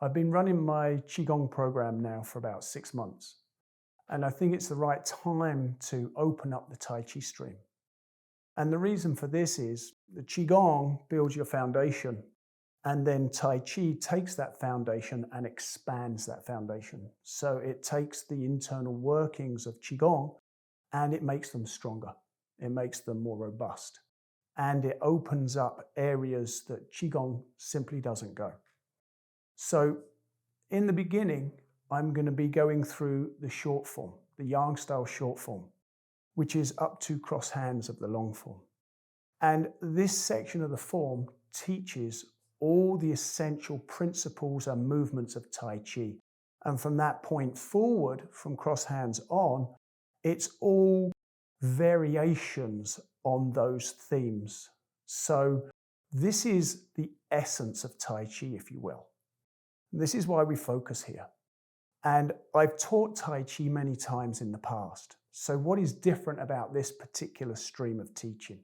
I've been running my Qigong program now for about 6 months, and I think it's the right time to open up the Tai Chi stream. And the reason for this is the Qigong builds your foundation, and then Tai Chi takes that foundation and expands that foundation. So it takes the internal workings of Qigong and it makes them stronger. It makes them more robust. And it opens up areas that Qigong simply doesn't go. So in the beginning, I'm going to be going through the short form, the Yang style short form, which is up to cross hands of the long form. And this section of the form teaches all the essential principles and movements of Tai Chi. And from that point forward, from cross hands on, it's all variations on those themes. So this is the essence of Tai Chi, if you will. This is why we focus here. And I've taught Tai Chi many times in the past. So what is different about this particular stream of teaching?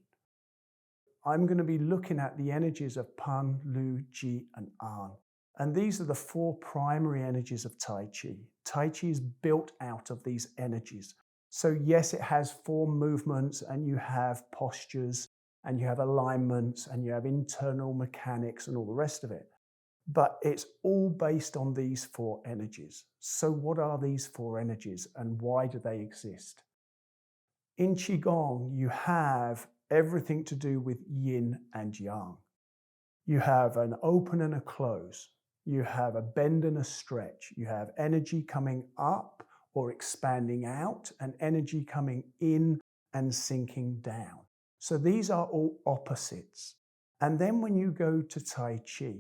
I'm going to be looking at the energies of Pan, Lu, Ji, and An. And these are the four primary energies of Tai Chi. Tai Chi is built out of these energies. So yes, it has form movements, and you have postures, and you have alignments, and you have internal mechanics and all the rest of it. But it's all based on these four energies. So what are these four energies and why do they exist? In Qigong, you have everything to do with yin and yang. You have an open and a close. You have a bend and a stretch. You have energy coming up or expanding out and energy coming in and sinking down. So these are all opposites. And then when you go to Tai Chi,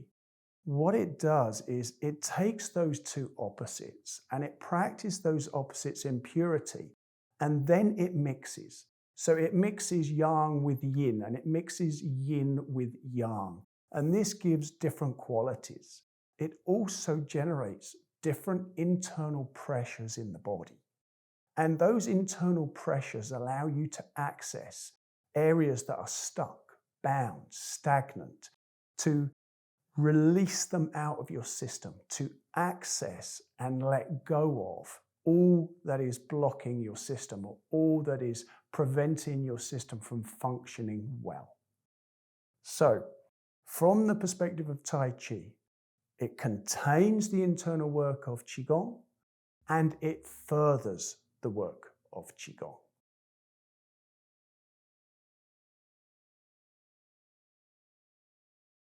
what it does is it takes those two opposites and it practices those opposites in purity, and then it mixes. So it mixes yang with yin and it mixes yin with yang. And this gives different qualities. It also generates different internal pressures in the body. And those internal pressures allow you to access areas that are stuck, bound, stagnant, to release them out of your system, to access and let go of all that is blocking your system or all that is preventing your system from functioning well. So, from the perspective of Tai Chi, it contains the internal work of Qigong and it furthers the work of Qigong.